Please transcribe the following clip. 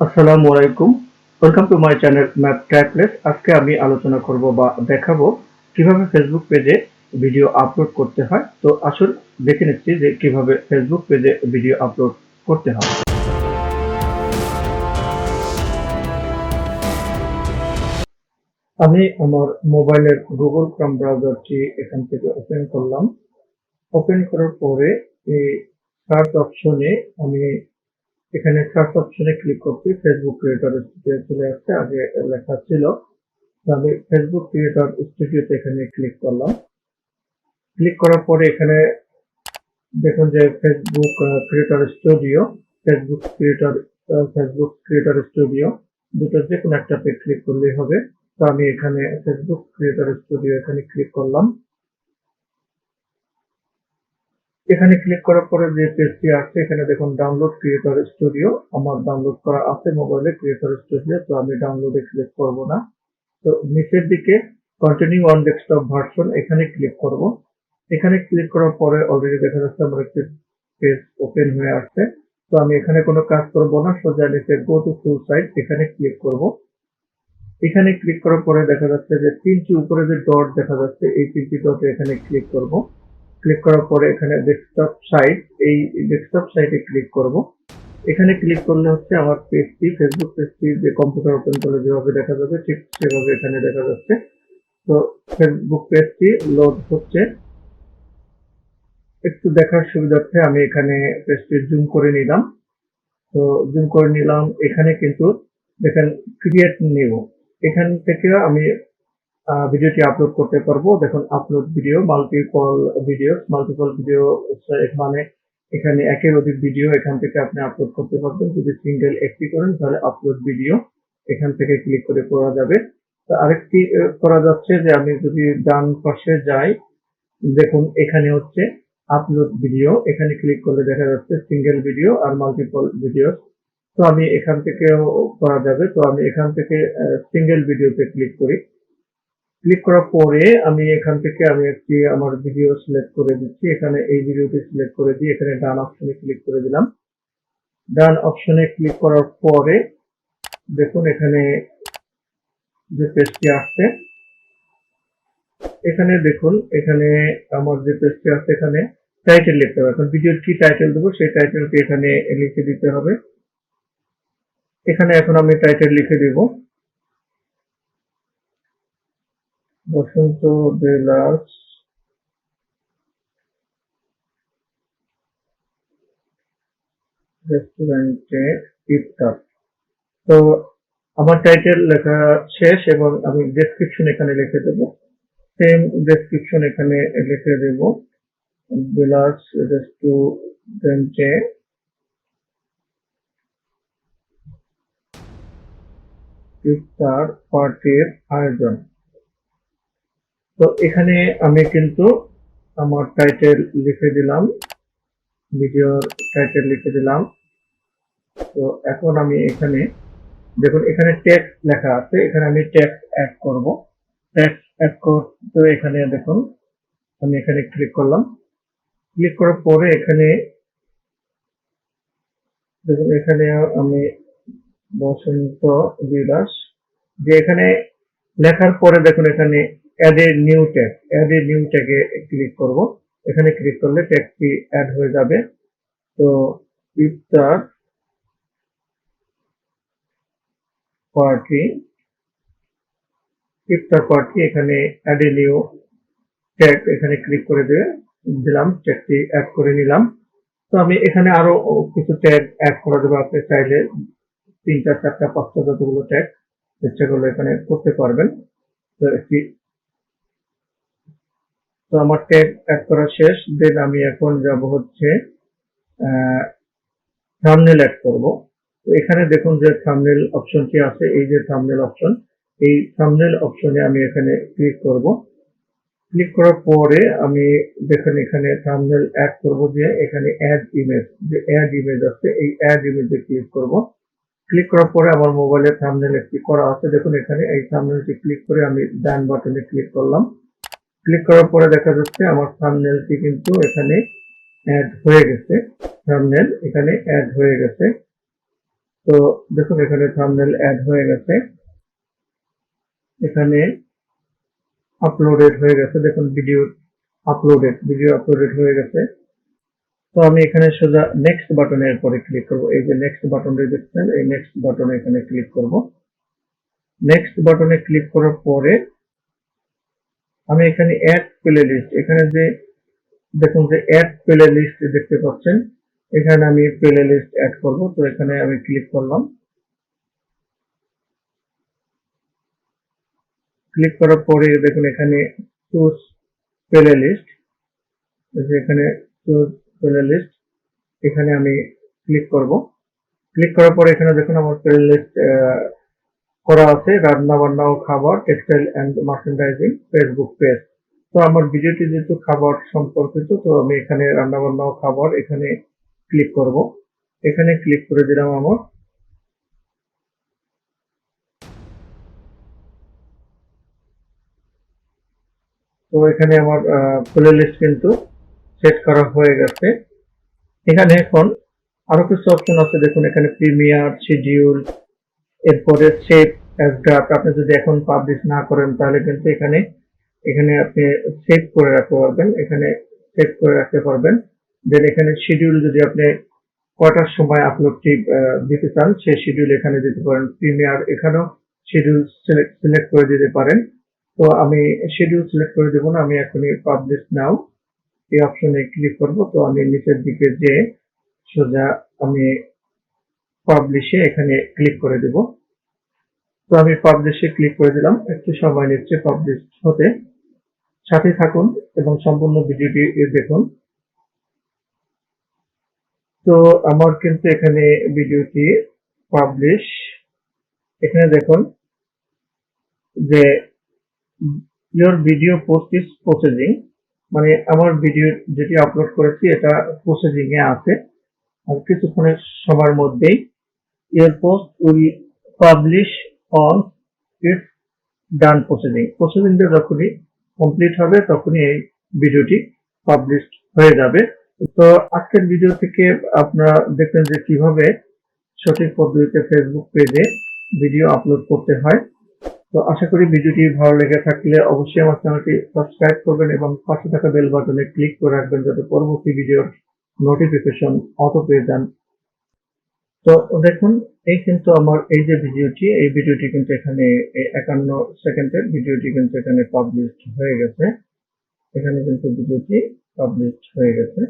আসসালামু আলাইকুম। Welcome to my channel map trifles. আজকে আমি আলোচনা করব বা দেখাবো কিভাবে ফেসবুক পেজে ভিডিও আপলোড করতে হয়। তো আসুন দেখে নিচ্ছি যে কিভাবে ফেসবুক পেজে ভিডিও আপলোড করতে হয়। আমি আমার মোবাইলের গুগল ক্রোম ব্রাউজারটি এখান থেকে ওপেন করলাম। ওপেন করার পরে এই সার্চ অপশনে আমি এখানে সার্চ অপশনে ক্লিক করছি। ফেসবুক ক্রিয়েটর স্টুডিও চলে আসছে, আগে লেখা ছিল। আমি ফেসবুক ক্রিয়েটর স্টুডিওতে এখানে ক্লিক করলাম। ক্লিক করার পরে এখানে দেখুন যে ফেসবুক ক্রিয়েটর স্টুডিও দুটো যে কোনো একটাতে ক্লিক করলেই হবে। তো আমি এখানে ফেসবুক ক্রিয়েটর স্টুডিও এখানে ক্লিক করলাম। এখানে ক্লিক করার পরে যে পেজটি আসছে এখানে দেখুন ডাউনলোড ক্রিয়েটর স্টুডিও আমার ডাউনলোড করা আছে মোবাইলে ক্রিয়েটর স্টুডিও। তো আমি ডাউনলোডে ক্লিক করব না। তো নিচের দিকে কন্টিনিউ অন ডেস্কটপ ভার্সন এখানে ক্লিক করব। এখানে ক্লিক করার পরে অলরেডি দেখা যাচ্ছে আমার একটি পেজ ওপেন হয়ে আসছে। তো আমি এখানে কোনো কাজ করব না, সোজা নিচে গো টু ফুল সাইট এখানে ক্লিক করব। এখানে ক্লিক করার পরে দেখা যাচ্ছে যে তিনটি উপরে যে ডট দেখা যাচ্ছে এই তিনটি ডটে এখানে ক্লিক করব। ক্লিক করার পরে এখানে ডেস্কটপ সাইট, এই ডেস্কটপ সাইটে ক্লিক করব। এখানে ক্লিক করলে হচ্ছে আমার পেজটি, ফেসবুক পেজটি যে কম্পিউটার ওপেন করলে যেভাবে দেখা যাবে ঠিক সেভাবে এখানে দেখা যাচ্ছে। তো ফেসবুক পেজটি লোড হচ্ছে। একটু দেখার সুবিধার্থে আমি এখানে পেজটি জুম করে নিলাম। তো জুম করে নিলাম। এখানে কিন্তু দেখেন ক্রিয়েট নিউ, এখান থেকে আমি ভিডিওটি আপলোড করতে পারবো। দেখুন আপলোড ভিডিও, মাল্টিপল ভিডিও মানে এখানে একের অধিক ভিডিও এখান থেকে আপনি আপলোড করতে পারবেন। যদি সিঙ্গেল একটি করেন তাহলে আপলোড ভিডিও এখান থেকে ক্লিক করে করা যাবে। তো আরেকটি করা যাচ্ছে যে আমি যদি ডান পাশে যাই, দেখুন এখানে হচ্ছে আপলোড ভিডিও, এখানে ক্লিক করলে দেখা যাচ্ছে সিঙ্গেল ভিডিও আর মাল্টিপল ভিডিও। তো আমি এখান থেকেও করা যাবে। তো আমি এখান থেকে সিঙ্গেল ভিডিওতে ক্লিক করি। ক্লিক করার পরে আমি এখান থেকে আমি একটি আমার ভিডিও সিলেক্ট করে দিচ্ছি। এখানে এই ভিডিওটি সিলেক্ট করে দিয়ে এখানে ডান অপশনে ক্লিক করে দিলাম। ডান অপশনে ক্লিক করার পরে দেখুন এখানে যে পেজটি আসছে, এখানে দেখুন এখানে আমার যে পেজটি আছে এখানে টাইটেল লিখতে হবে। এখন ভিডিওর কি টাইটেল দেবো সেই টাইটেলটি এখানে লিখে দিতে হবে। এখানে এখন আমি টাইটেল লিখে দিব বসন্ত বিলাস রেস্টুরেন্টে ইফতার। তো আমার টাইটেল লেখা শেষ এবং আমি ডেসক্রিপশন এখানে লিখে দেব। সেম ডেসক্রিপশন এখানে লিখে দেব বিলাস রেস্টুরেন্টে ইফতার পার্টির আয়োজন। তো এখানে আমি কিন্তু আমার টাইটেল লিখে দিলাম, ভিডিওর টাইটেল লিখে দিলাম। তো এখন আমি এখানে দেখুন এখানে টেক্সট লেখা আছে, এখানে আমি টেক্সট অ্যাড করব। টেক্সট অ্যাড করতে এখানে দেখুন আমি এখানে ক্লিক করলাম। ক্লিক করার পরে এখানে দেখুন এখানে আমি বসন্ত বিলাস যে এখানে লেখার পরে দেখুন এখানে অ্যাড এ নিউ ট্যাগে ক্লিক করব। এখানে ক্লিক করলে ট্যাগটি অ্যাড হয়ে যাবে। তো ইফতার পার্টি, এখানে অ্যাড এ নিউ ট্যাগ এখানে ক্লিক করে দিলাম, ট্যাগটি অ্যাড করে নিলাম। তো আমি এখানে আরো কিছু ট্যাগ অ্যাড করা যাবে, আপনি চাইলে 3টা 4টা 5টা যতগুলো ট্যাগ ইচ্ছা করলে এখানে করতে পারবেন। তো আমার ট্যাগ অ্যাড করা শেষ। দেন আমি এখন যাব হচ্ছে থাম্বনেল অ্যাড করব। তো এখানে দেখুন যে থাম্বনেল অপশনটি আছে, এই যে থাম্বনেল অপশন, এই থাম্বনেল অপশনে আমি এখানে ক্লিক করব। ক্লিক করার পরে আমি দেখুন এখানে থাম্বনেল অ্যাড করব, যে এখানে অ্যাড ইমেজ আছে, এই অ্যাড ইমেজে ক্লিক করব। ক্লিক করার পরে আমার মোবাইলে থাম্বনেল একটি করা আছে, দেখুন এখানে এই থাম্বনেলটি ক্লিক করে আমি ডান বাটনে ক্লিক করলাম। ক্লিক করার পরে দেখা যাচ্ছে আমার থাম্বনেলটি কিন্তু এখানে অ্যাড হয়ে গেছে। থাম্বনেল এখানে অ্যাড হয়ে গেছে। তো দেখুন এখানে থাম্বনেল অ্যাড হয়ে গেছে, এখানে আপলোডেড হয়ে গেছে, দেখুন ভিডিও আপলোডেড হয়ে গেছে। তো আমি এখানে সোজা নেক্সট বাটনের পরে ক্লিক করব, এই যে নেক্সট বাটনটা দেখছেন, এই নেক্সট বাটনে এখানে ক্লিক করব। নেক্সট বাটনে ক্লিক করার পরে আমি এখানে অ্যাড প্লেলিস্ট, এখানে যে দেখুন যে অ্যাড প্লেলিস্ট দেখতে পাচ্ছেন, এখানে আমি প্লেলিস্ট অ্যাড করব। তো এখানে আমি ক্লিক করলাম, ক্লিক করার পরে দেখুন এখানে চুজ প্লেলিস্ট, এখানে চুজ প্লেলিস্ট, এখানে আমি ক্লিক করব। ক্লিক করার পরে এখানে দেখুন আমার প্লেলিস্ট করা আছে, রান্না বান্না ও খাবার, textile and merchandising, Facebook page. তো আমার ভিডিওটি যেহেতু খাবার সম্পর্কিত, তো আমি এখানে রান্না বান্না ও খাবার এখানে ক্লিক করব। এখানে ক্লিক করে দিলাম আমার। তো এখানে আমার প্লেলিস্ট কিন্তু সেট করা হয়ে গেছে। এখানে এখন আরো কিছু অপশন আছে, দেখুন এখানে প্রিমিয়ার, শিডিউল, এরপরে সেভ অ্যাজ ড্রাফট। আপনি যদি এখন পাবলিশ না করেন তাহলে কিন্তু এখানে এখানে আপনি সেভ করে রাখতে পারবেন, এখানে সেভ করে রাখতে পারবেন। দেন এখানে শিডিউল, যদি আপনি কয়টার সময় আপলোডটি দিতে চান সেই শিডিউল এখানে দিতে পারেন। প্রিমিয়ার, এখানেও শিডিউল সিলেক্ট করে দিতে পারেন। তো আমি শিডিউল সিলেক্ট করে দেবো না, আমি এখনই পাবলিশ নাও এই অপশনে ক্লিক করব। তো আমি নিচের দিকে যে সোজা আমি পাবলিশে এখানে ক্লিক করে দেব। তো আমি পাবলিশে ক্লিক করে দিলাম, একটু সময় নিচ্ছে পাবলিশ হতে, সাথে থাকুন এবং সম্পূর্ণ ভিডিওটি দেখুন। তো আমার কিন্তু এখানে ভিডিওটি পাবলিশ, এখানে দেখুন যে your video post is processing, মানে আমার ভিডিও যেটি আপলোড করেছি এটা প্রসেসিং এ আছে, আর কিছুক্ষণের সময়ের মধ্যেই your post will publish on its done processing. প্রসেসিংটা যখনই কমপ্লিট হবে তখনই এই ভিডিওটি পাবলিশ হয়ে যাবে। তো আজকের ভিডিও থেকে আপনারা দেখলেন যে কিভাবে সঠিক পদ্ধতিতে ফেসবুক পেজে ভিডিও আপলোড করতে হয়। তো আশা করি ভিডিওটি ভালো লেগে থাকলে অবশ্যই আমার চ্যানেলটি সাবস্ক্রাইব করবেন এবং পাশে থাকা বেল বাটনে ক্লিক করে রাখবেন যাতে পরবর্তী ভিডিওর নোটিফিকেশন অটো পেয়ে যান। তো দেখুন এই কিন্তু আমার এই যে ভিডিওটি, এই ভিডিওটি কিন্তু এখানে 51 সেকেন্ডের ভিডিওটি কিন্তু এখানে পাবলিশ হয়ে গেছে, এখানে কিন্তু ভিডিওটি পাবলিশ হয়ে গেছে।